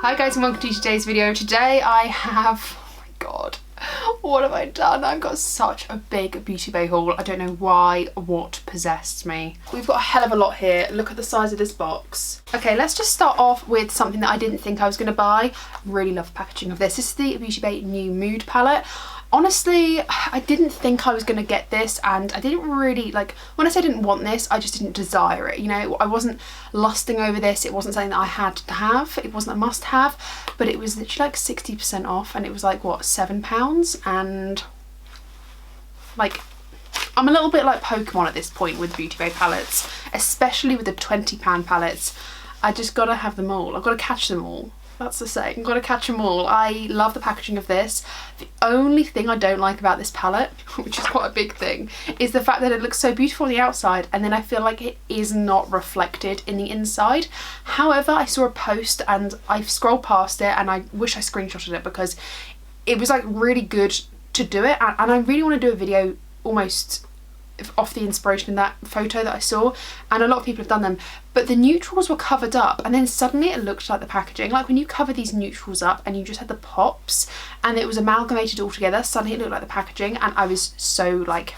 Hi guys and welcome to today's video. Today I have, oh my god, what have I done? I've got such a big Beautybay haul. I don't know why, what possessed me. We've got a hell of a lot here. Look at the size of this box. Okay, let's just start off with something that I didn't think I was going to buy. Really love the packaging of this. This is the Beautybay new Mood palette. Honestly, I didn't think I was going to get this, and I didn't really, like, when I say I didn't want this, I just didn't desire it, you know. I wasn't lusting over this. It wasn't something that I had to have. It wasn't a must have, but it was literally like 60% off, and it was like, what, £7? And like, I'm a little bit like Pokemon at this point with Beautybay palettes, especially with the £20 palettes. I just gotta have them all. I've got to catch them all. That's the saying, gotta catch them all. I love the packaging of this. The only thing I don't like about this palette, which is quite a big thing, is the fact that it looks so beautiful on the outside and then I feel like it is not reflected in the inside. However, I saw a post and I scrolled past it and I wish I screenshotted it because it was like really good to do it, and I really want to do a video almost off the inspiration in that photo that I saw, and a lot of people have done them, but the neutrals were covered up and then suddenly it looked like the packaging. Like when you cover these neutrals up and you just had the pops and it was amalgamated all together, suddenly it looked like the packaging, and I was so like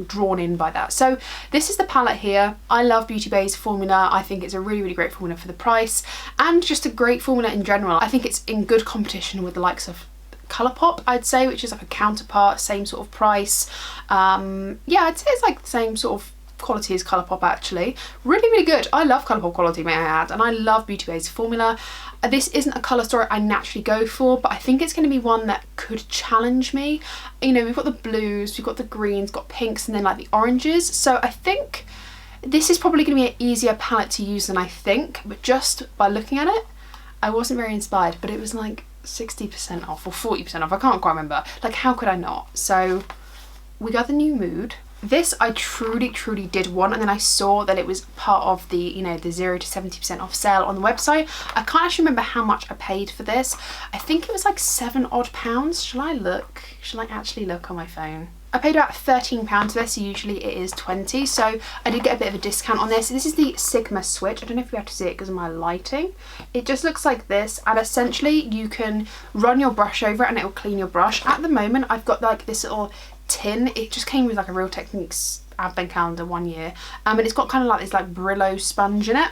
drawn in by that. So this is the palette here. I love Beautybay's formula. I think it's a really great formula for the price and just a great formula in general. I think it's in good competition with the likes of Colourpop, I'd say, which is like a counterpart, same sort of price. Yeah, I'd say it's like the same sort of quality as Colourpop actually. Really good. I love Colourpop quality, may I add, and I love Beautybay's formula. This isn't a colour story I naturally go for, but I think it's going to be one that could challenge me. You know, we've got the blues, we've got the greens, got pinks, and then like the oranges. So I think this is probably going to be an easier palette to use than I think, but just by looking at it, I wasn't very inspired, but it was like 60% off or 40% off, I can't quite remember. Like, how could I not? So we got the new Mood. This I truly did want, and then I saw that it was part of the, you know, the 0 to 70% off sale on the website. I can't actually remember how much I paid for this. I think it was like £7 odd. Shall I look? Shall I actually look on my phone? I paid about £13 for this. Usually it is 20, so I did get a bit of a discount on this. This is the Sigma switch. I don't know if you have to see it because of my lighting. It just looks like this, and essentially you can run your brush over it and it will clean your brush. At the moment I've got like this little tin. It just came with like a Real Techniques advent calendar 1 year, and it's got kind of like this like Brillo sponge in it.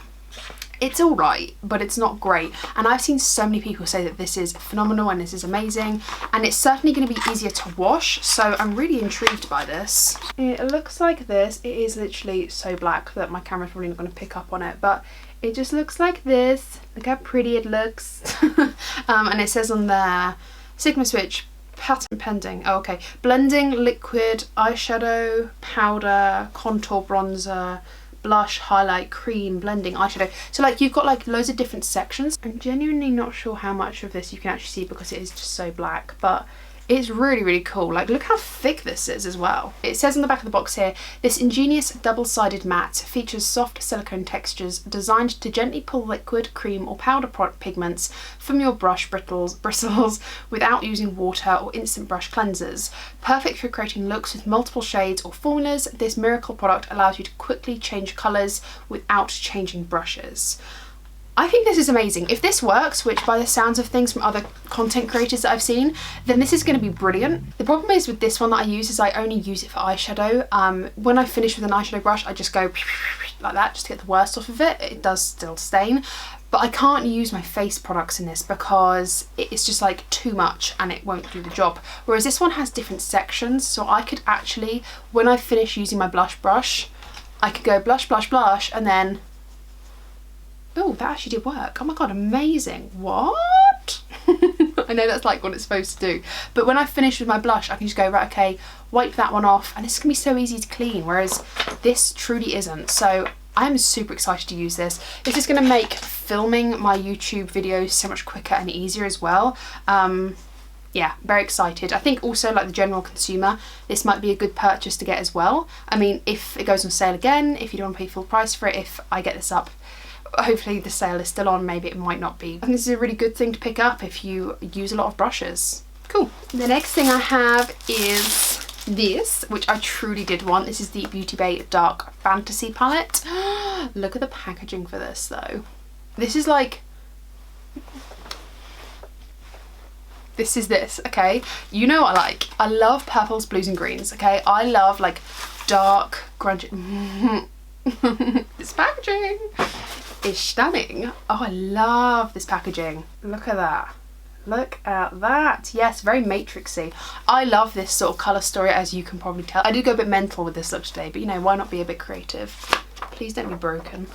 It's alright, but it's not great, and I've seen so many people say that this is phenomenal and this is amazing, and it's certainly going to be easier to wash, so I'm really intrigued by this. It looks like this. It is literally so black that my camera's probably not going to pick up on it, but it just looks like this. Look how pretty it looks. And it says on there, Sigma switch, pattern pending. Oh, okay. Blending, liquid, eyeshadow, powder, contour, bronzer, blush, highlight, cream, blending, eyeshadow. So like you've got like loads of different sections. I'm genuinely not sure how much of this you can actually see because it is just so black, but it's really cool. Like, look how thick this is as well. It says on the back of the box here, this ingenious double-sided matte features soft silicone textures designed to gently pull liquid, cream or powder pigments from your brush bristles without using water or instant brush cleansers. Perfect for creating looks with multiple shades or formulas, this miracle product allows you to quickly change colours without changing brushes. I think this is amazing. If this works, which by the sounds of things from other content creators that I've seen, then this is going to be brilliant. The problem is with this one that I use is I only use it for eyeshadow. When I finish with an eyeshadow brush, I just go like that just to get the worst off of it. It does still stain, but I can't use my face products in this because it's just like too much and it won't do the job. Whereas this one has different sections, so I could actually, when I finish using my blush brush, I could go blush, and then oh, that actually did work. Oh my god, amazing. What? I know that's like what it's supposed to do. But when I finish with my blush, I can just go, right, okay, wipe that one off, and it's going to be so easy to clean, whereas this truly isn't. So I'm super excited to use this. This is going to make filming my YouTube videos so much quicker and easier as well. Yeah, very excited. I think also, like the general consumer, this might be a good purchase to get as well. I mean, if it goes on sale again, if you don't want to pay full price for it, if I get this up, hopefully the sale is still on, maybe it might not be. I think this is a really good thing to pick up if you use a lot of brushes. Cool. The next thing I have is this, which I truly did want. This is the Beautybay Dark Fantasy palette. Look at the packaging for this though. This is like This is this, okay? You know what I like. I love purples, blues and greens, okay? I love like dark, grungy. This packaging is stunning. Oh, I love this packaging. Look at that. Look at that. Yes, very matrixy. I love this sort of colour story, as you can probably tell. I did go a bit mental with this look today, but you know, why not be a bit creative? Please don't be broken.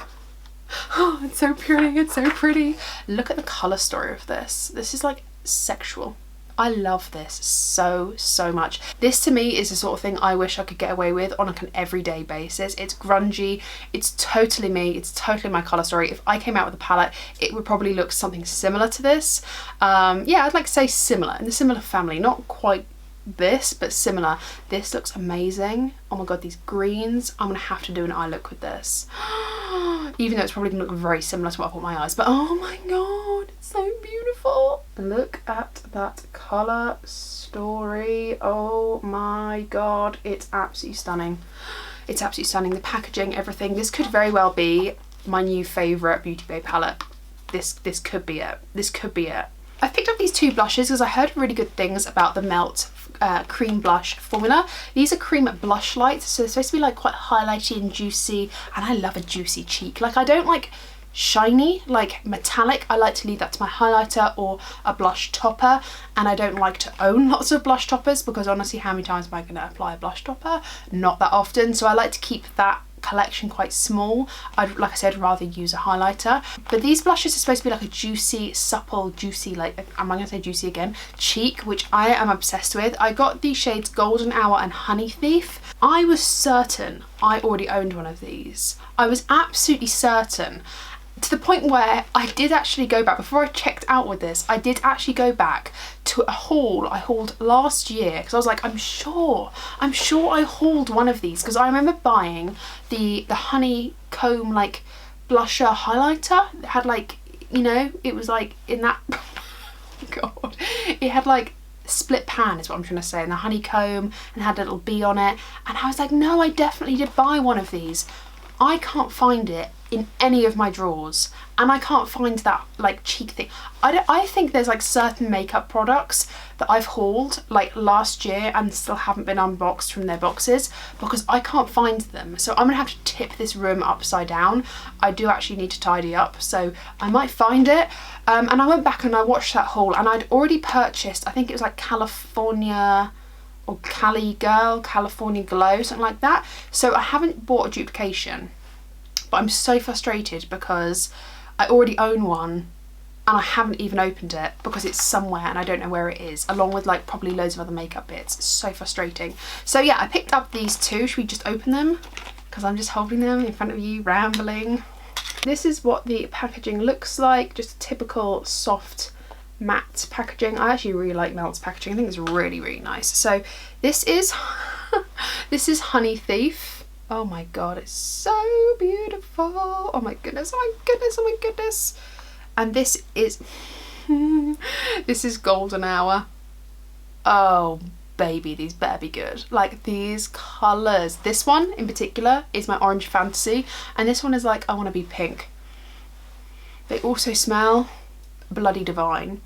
Oh, it's so pretty, it's so pretty. Look at the colour story of this. This is like sexual. I love this so much. This to me is the sort of thing I wish I could get away with on like an everyday basis. It's grungy, it's totally me, it's totally my colour story. If I came out with a palette, it would probably look something similar to this. Yeah, I'd like to say similar, in the similar family, not quite this, but similar. This looks amazing. Oh my god, these greens. I'm gonna have to do an eye look with this. Even though it's probably gonna look very similar to what I put in my eyes, but oh my god, it's so beautiful. Look at that colour story. Oh my god, it's absolutely stunning. It's absolutely stunning. The packaging, everything. This could very well be my new favourite Beautybay palette. This could be it. This could be it. I picked up these two blushes because I heard really good things about the Melt cream blush formula. These are cream blush lights, so they're supposed to be like quite highlighty and juicy, and I love a juicy cheek. Like, I don't like shiny, like metallic. I like to leave that to my highlighter or a blush topper, and I don't like to own lots of blush toppers because honestly, how many times am I going to apply a blush topper? Not that often. So I like to keep that collection quite small. I'd, like I said, rather use a highlighter. But these blushes are supposed to be like a juicy, supple, juicy, like, am I going to say juicy again? Cheek, which I am obsessed with. I got these shades Golden Hour and Honey Thief. I was certain I already owned one of these. I was absolutely certain. To the point where I did actually go back, before I checked out with this, I did actually go back to a haul I hauled last year, because I was like, I'm sure I hauled one of these, because I remember buying the honeycomb like blusher highlighter. It had like, you know, it was like in that, god, it had like split pan is what I'm trying to say, and the honeycomb, and had a little bee on it, and I was like, no, I definitely did buy one of these. I can't find it in any of my drawers, and I can't find that like cheek thing. I think there's like certain makeup products that I've hauled like last year and still haven't been unboxed from their boxes because I can't find them. So I'm gonna have to tip this room upside down. I do actually need to tidy up, so I might find it. And I went back and I watched that haul, and I'd already purchased, I think it was like California or California Glow, something like that. So I haven't bought a duplication, but I'm so frustrated because I already own one and I haven't even opened it because it's somewhere and I don't know where it is, along with like probably loads of other makeup bits. It's so frustrating. So yeah, I picked up these two. Should we just open them? Because I'm just holding them in front of you, rambling. This is what the packaging looks like. Just a typical soft matte packaging. I actually really like Melt's packaging. I think it's really nice. So this is this is Honey Thief. Oh my god, it's so beautiful. Oh my goodness, oh my goodness, oh my goodness. And this is this is Golden Hour. Oh baby, these better be good. Like these colours. This one in particular is my Orange Fantasy, and this one is like, I want to be pink. They also smell bloody divine.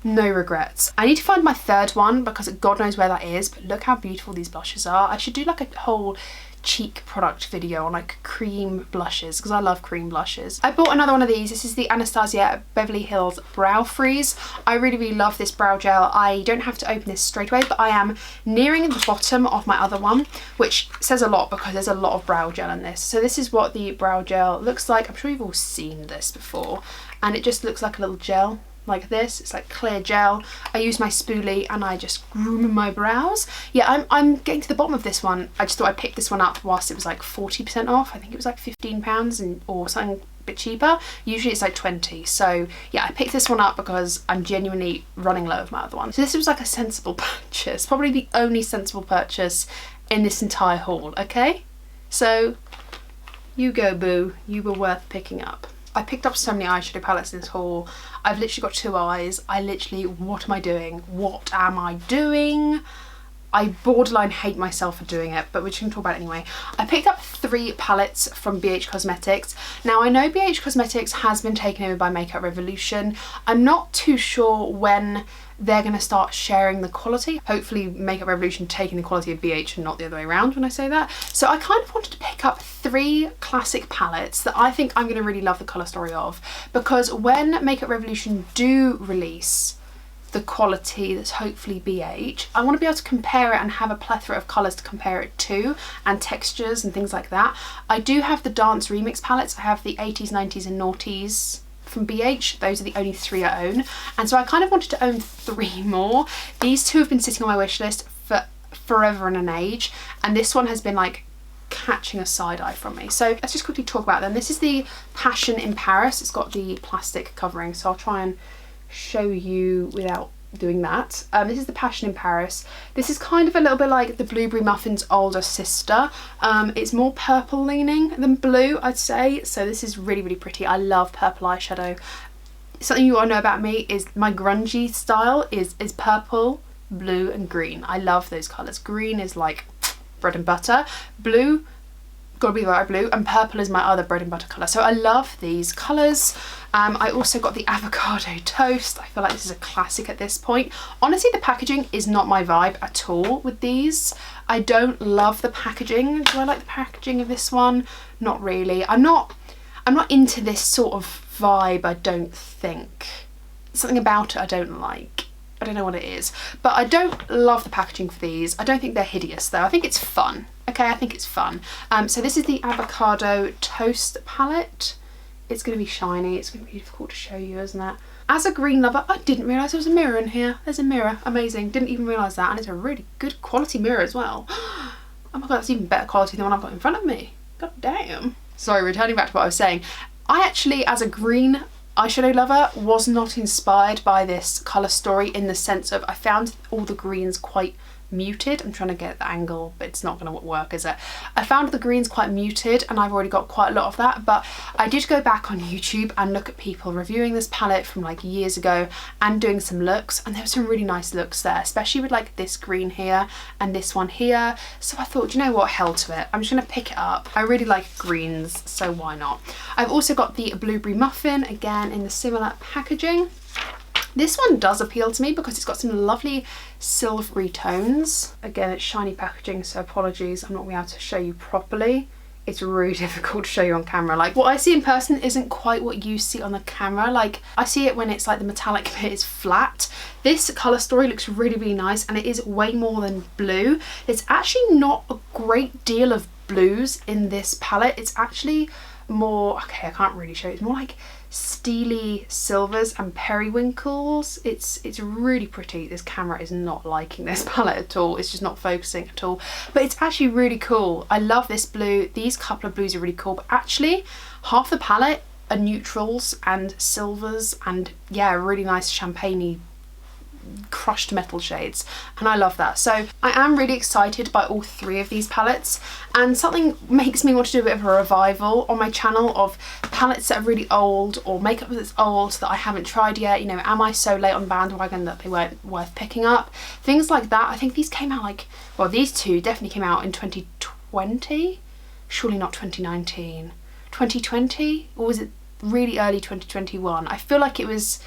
No regrets. I need to find my third one because God knows where that is, but look how beautiful these blushes are. I should do like a whole cheek product video on like cream blushes because I love cream blushes. I bought another one of these. This is the Anastasia Beverly Hills Brow Freeze. I really love this brow gel. I don't have to open this straight away, but I am nearing the bottom of my other one, which says a lot because there's a lot of brow gel in this. So this is what the brow gel looks like. I'm sure you've all seen this before, and it just looks like a little gel like this. It's like clear gel. I use my spoolie and I just groom my brows. Yeah, I'm getting to the bottom of this one. I just thought I'd pick this one up whilst it was like 40% off. I think it was like £15 or something a bit cheaper. Usually it's like 20. So yeah, I picked this one up because I'm genuinely running low of my other one. So this was like a sensible purchase, probably the only sensible purchase in this entire haul, okay? So you go boo, you were worth picking up. I picked up so many eyeshadow palettes in this haul. I've literally got 2 eyes. I literally, what am I doing? What am I doing? I borderline hate myself for doing it, but we're just gonna talk about it anyway. I picked up 3 palettes from BH Cosmetics. Now I know BH Cosmetics has been taken over by Makeup Revolution. I'm not too sure when they're gonna start sharing the quality. Hopefully Makeup Revolution taking the quality of BH and not the other way around when I say that. So I kind of wanted to pick up 3 classic palettes that I think I'm gonna really love the colour story of, because when Makeup Revolution do release the quality that's hopefully BH, I want to be able to compare it and have a plethora of colours to compare it to, and textures and things like that. I do have the Dance Remix palettes. I have the 80s, 90s and noughties from BH. Those are the only 3 I own, and so I kind of wanted to own 3 more. These 2 have been sitting on my wish list for forever and an age, and this one has been like catching a side eye from me. So let's just quickly talk about them. This is the Passion in Paris. It's got the plastic covering, so I'll try and show you without doing that. This is the Passion in Paris. This is kind of a little bit like the Blueberry Muffin's older sister. It's more purple leaning than blue, I'd say. So this is really, really pretty. I love purple eyeshadow. Something you all know about me is my grungy style is purple, blue and green. I love those colours. Green is like bread and butter. Blue, gotta be the right blue, and purple is my other bread and butter colour. So I love these colours. I also got the Avocado Toast. I feel like this is a classic at this point. Honestly, the packaging is not my vibe at all with these. I don't love the packaging. Do I like the packaging of this one? Not really. I'm not into this sort of vibe, I don't think. Something about it I don't like. I don't know what it is, but I don't love the packaging for these. I don't think they're hideous though. I think it's fun. Okay, I think it's fun. So this is the Avocado Toast palette. It's going to be shiny. It's going to be difficult to show you, isn't it? As a green lover, I didn't realise there was a mirror in here. There's a mirror. Amazing. Didn't even realise that. And it's a really good quality mirror as well. Oh my god, that's even better quality than the one I've got in front of me. God damn. Sorry, returning back to what I was saying. I actually, as a green eyeshadow lover, was not inspired by this colour story in the sense of I found all the greens quite muted. I'm trying to get the angle, but it's not going to work, is it? I found the greens quite muted, and I've already got quite a lot of that, but I did go back on YouTube and look at people reviewing this palette from like years ago and doing some looks, and there were some really nice looks there, especially with like this green here and this one here. So I thought, you know what, hell to it, I'm just going to pick it up. I really like greens, so why not? I've also got the Blueberry Muffin, again in the similar packaging. This one does appeal to me because it's got some lovely silvery tones. Again, it's shiny packaging, so apologies, I'm not going to be able to show you properly. It's really difficult to show you on camera. Like, what I see in person isn't quite what you see on the camera. Like, I see it when it's like the metallic bit is flat. This colour story looks really, really nice, and it is way more than blue. It's actually not a great deal of blues in this palette. It's actually more, okay, I can't really show you. It's more like steely silvers and periwinkles. It's really pretty. This camera is not liking this palette at all. It's just not focusing at all, but it's actually really cool. I love this blue. These couple of blues are really cool, but actually half the palette are neutrals and silvers and yeah, really nice champagne-y crushed metal shades, and I love that. So I am really excited by all 3 of these palettes, and something makes me want to do a bit of a revival on my channel of palettes that are really old or makeup that's old that I haven't tried yet. You know, am I so late on the bandwagon that they weren't worth picking up? Things like that. I think these came out like, well, these 2 definitely came out in 2020, surely not 2019. 2020, or was it really early 2021? I feel like it was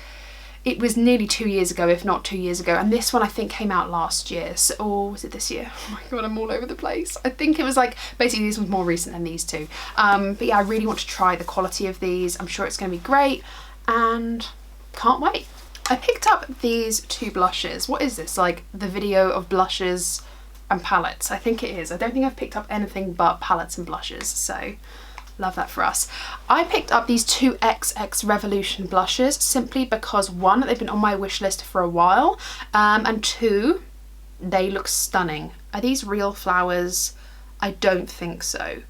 nearly 2 years ago, if not 2 years ago, and this one I think came out last year, so, or was it this year? Oh my god, I'm all over the place. I think it was like, basically this was more recent than these 2. But yeah, I really want to try the quality of these. I'm sure it's going to be great, and can't wait. I picked up these 2 blushes. What is this, like the video of blushes and palettes? I think it is. I don't think I've picked up anything but palettes and blushes, so love that for us. I picked up these 2 XX Revolution blushes simply because 1, they've been on my wish list for a while, and 2, they look stunning. Are these real flowers? I don't think so.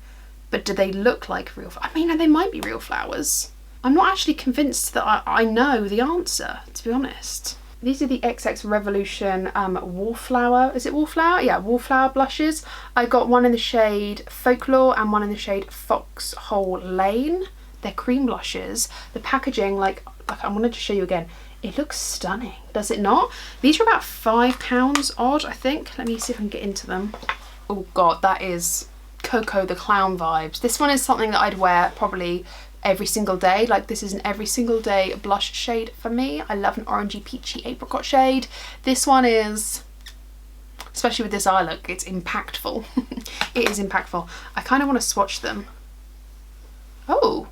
But do they look like real? I mean, they might be real flowers. I'm not actually convinced that I know the answer, to be honest. These are the XX Revolution Wallflower. Is it Wallflower? Yeah, Wallflower blushes. I got one in the shade Folklore and one in the shade Foxhole Lane. They're cream blushes. The packaging, like I wanted to show you again, It looks stunning, does it not? These are about £5 odd, I think. Let me see if I can get into them. Oh God, that is Coco the Clown vibes. This one is something that I'd wear probably every single day. Like, this is an every single day blush shade for me. I love an orangey peachy apricot shade. This one is, especially with this eye look, it's impactful. It is impactful. I kind of want to swatch them. Oh,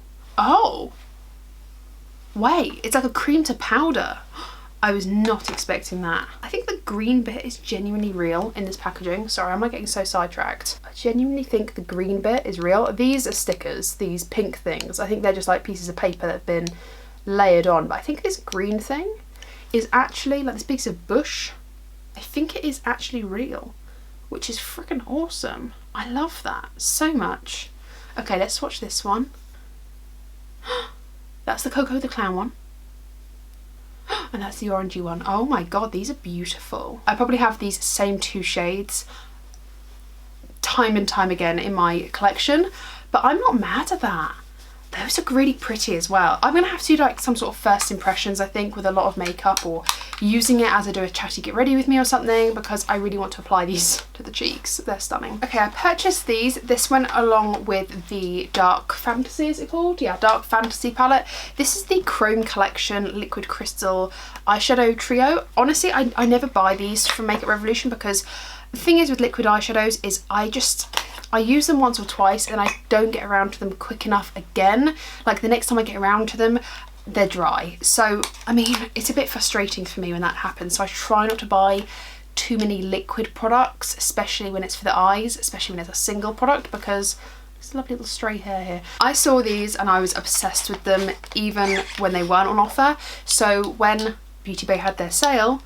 wait, it's like a cream to powder. I was not expecting that. I think the green bit is genuinely real in this packaging. Sorry, am I getting so sidetracked? I genuinely think the green bit is real. These are stickers, these pink things. I think they're just like pieces of paper that have been layered on. But I think this green thing is actually, like this piece of bush, I think it is actually real, which is freaking awesome. I love that so much. Okay, let's swatch this one. That's the Coco the Clown one. And that's the orangey one. Oh my God, these are beautiful. I probably have these same two shades time and time again in my collection, but I'm not mad at that. Those are really pretty as well. I'm gonna have to do like some sort of first impressions, I think, with a lot of makeup, or using it as I do a chatty get ready with me or something, because I really want to apply these to the cheeks. They're stunning. Okay, I purchased these. This went along with the Dark Fantasy, is it called? Yeah, Dark Fantasy palette. This is the Chrome Collection Liquid Crystal Eyeshadow Trio. Honestly, I never buy these from Makeup Revolution, because the thing is with liquid eyeshadows is I use them once or twice and I don't get around to them quick enough again. Like the next time I get around to them, they're dry. So, I mean, it's a bit frustrating for me when that happens. So I try not to buy too many liquid products, especially when it's for the eyes, especially when it's a single product, because there's a lovely little stray hair here. I saw these and I was obsessed with them even when they weren't on offer. So when Beautybay had their sale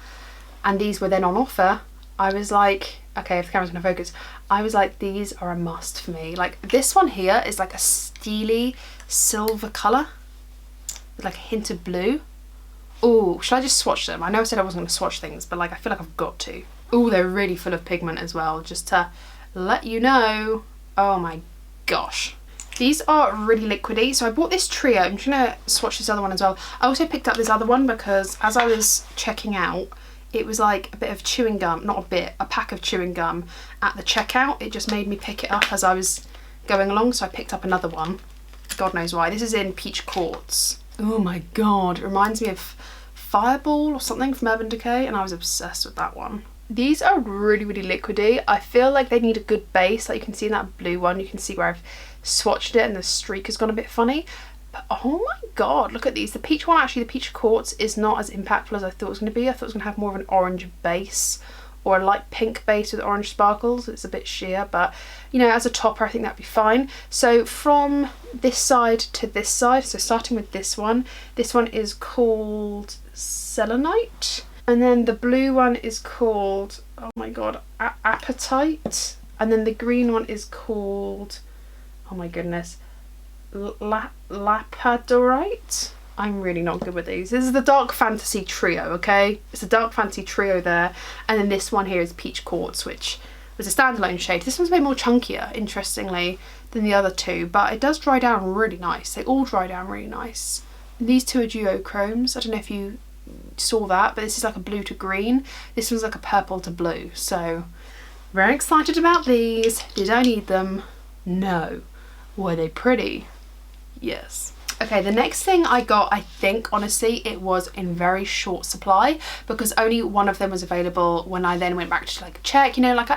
and these were then on offer, I was like, okay, if the camera's gonna focus, I was like, these are a must for me. Like this one here is like a steely silver colour with like a hint of blue. Oh, should I just swatch them? I know I said I wasn't gonna swatch things, but like I feel like I've got to. Oh, they're really full of pigment as well, just to let you know. Oh my gosh. These are really liquidy. So I bought this trio. I'm just gonna swatch this other one as well. I also picked up this other one because as I was checking out, it was like a bit of chewing gum, not a bit, a pack of chewing gum at the checkout. It just made me pick it up as I was going along, so I picked up another one. God knows why. This is in Peach Quartz. Oh my God, it reminds me of Fireball or something from Urban Decay, and I was obsessed with that one. These are really, really liquidy. I feel like they need a good base. Like you can see in that blue one, you can see where I've swatched it and the streak has gone a bit funny. Oh my God, look at these. The peach one, actually the Peach Quartz, is not as impactful as I thought it was going to be. I thought it was going to have more of an orange base or a light pink base with orange sparkles. It's a bit sheer, but you know, as a topper I think that'd be fine. So from this side to this side, so starting with this one is called Selenite, and then the blue one is called, oh my God, Appetite, and then the green one is called, oh my goodness, Lapadorite. I'm really not good with these. This is the Dark Fantasy Trio, okay? It's a Dark Fantasy Trio there, and then this one here is Peach Quartz, which was a standalone shade. This one's a bit more chunkier, interestingly, than the other two, but it does dry down really nice. They all dry down really nice. And these two are duochromes. I don't know if you saw that, but this is like a blue to green. This one's like a purple to blue, so very excited about these. Did I need them? No. Were they pretty? Yes. Okay, the next thing I got, I think honestly it was in very short supply, because only one of them was available when I then went back to like check, you know, like I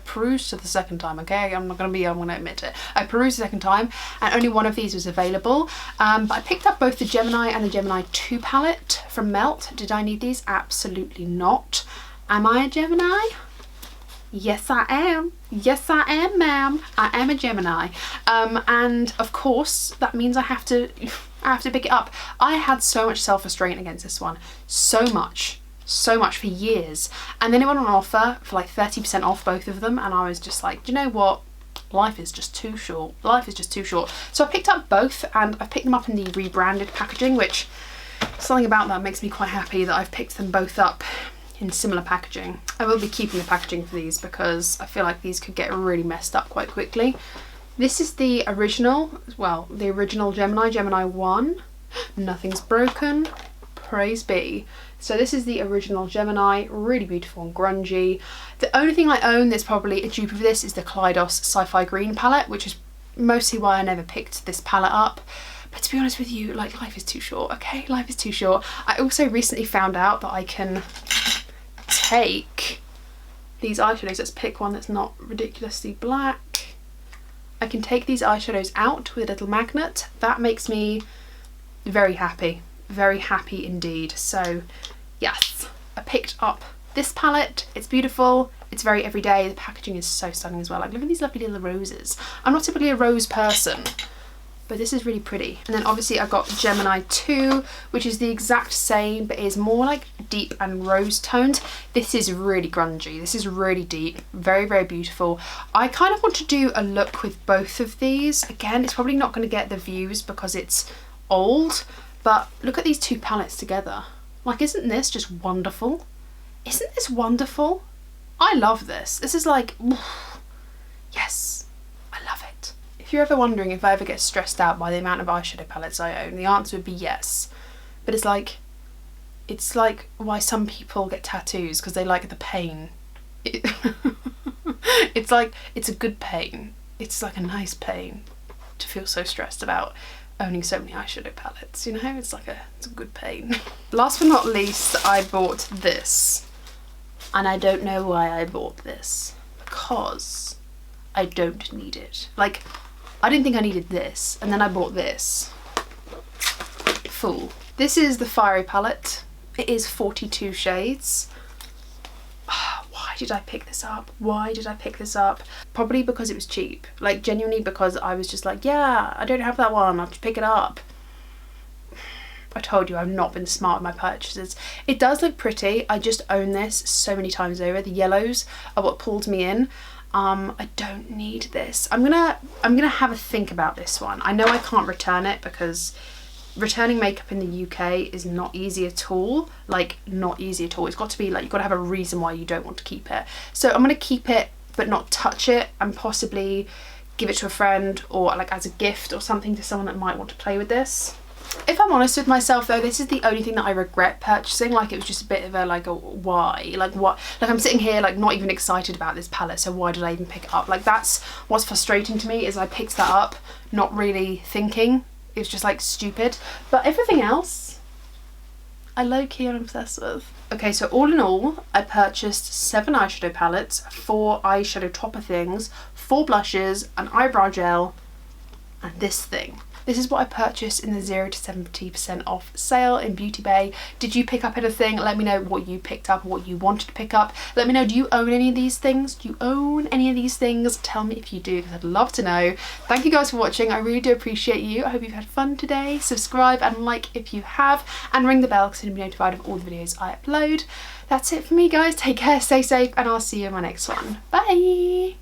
perused for the second time, okay? I'm gonna admit it. I perused the second time and only one of these was available. But I picked up both the Gemini and the Gemini 2 palette from Melt. Did I need these? Absolutely not. Am I a Gemini? Yes, I am. Yes, I am, ma'am. I am a Gemini. And of course, that means I have to pick it up. I had so much self-restraint against this one. So much for years. And then it went on offer for like 30% off both of them. And I was just like, do you know what? Life is just too short. Life is just too short. So I picked up both, and I picked them up in the rebranded packaging, which something about that makes me quite happy that I've picked them both up in similar packaging. I will be keeping the packaging for these because I feel like these could get really messed up quite quickly. This is the original, well, the original Gemini, Gemini 1. Nothing's broken. praise be. So this is the original Gemini, really beautiful and grungy. The only thing I own that's probably a dupe of this is the Kaleidos Sci-Fi Green palette, which is mostly why I never picked this palette up. But to be honest with you, like, life is too short, okay? Life is too short. I also recently found out that I can take these eyeshadows. Let's pick one that's not ridiculously black. I can take these eyeshadows out with a little magnet. That makes me very happy indeed. So yes, I picked up this palette. It's beautiful, it's very everyday. The packaging is so stunning as well. Like, look at these lovely little roses. I'm not typically a rose person, but this is really pretty. And then obviously I got Gemini 2, which is the exact same, but is more like deep and rose toned. This is really grungy. This is really deep, very, very beautiful. I kind of want to do a look with both of these. Again, it's probably not going to get the views because it's old, but look at these two palettes together. Like, isn't this just wonderful? Isn't this wonderful? I love this. This is like, oof, yes, I love it. If you're ever wondering if I ever get stressed out by the amount of eyeshadow palettes I own, the answer would be yes. But it's like why some people get tattoos, because they like the pain. It's like, it's a good pain. It's like a nice pain to feel so stressed about owning so many eyeshadow palettes, you know? It's a good pain. Last but not least, I bought this. And I don't know why I bought this. Because I don't need it. Like, I didn't think I needed this, and then I bought this. Fool. This is the Fiery palette. It is 42 shades. Why did I pick this up? Why did I pick this up? Probably because it was cheap. Like, genuinely because I was just like, yeah, I don't have that one, I'll just pick it up. I told you I've not been smart with my purchases. It does look pretty. I just own this so many times over. The yellows are what pulled me in. I don't need this. I'm gonna have a think about this one. I know I can't return it because returning makeup in the UK is not easy at all. Like, not easy at all. It's got to be like, you've got to have a reason why you don't want to keep it. So I'm gonna keep it but not touch it, and possibly give it to a friend or like as a gift or something to someone that might want to play with this. If I'm honest with myself though, this is the only thing that I regret purchasing. Like, it was just a bit of a like, a why? Like, what? Like, I'm sitting here like not even excited about this palette, so why did I even pick it up? Like, that's what's frustrating to me, is I picked that up not really thinking. It was just like stupid. But everything else, I low-key am obsessed with. Okay, so all in all, I purchased 7 eyeshadow palettes, 4 eyeshadow topper things, 4 blushes, an eyebrow gel, and this thing. This is what I purchased in the 0 to 70% off sale in Beautybay. Did you pick up anything? Let me know what you picked up, what you wanted to pick up. Let me know, do you own any of these things? Do you own any of these things? Tell me if you do, because I'd love to know. Thank you guys for watching. I really do appreciate you. I hope you've had fun today. Subscribe and like if you have, and ring the bell because you'll be notified of all the videos I upload. That's it for me, guys. Take care, stay safe, and I'll see you in my next one. Bye!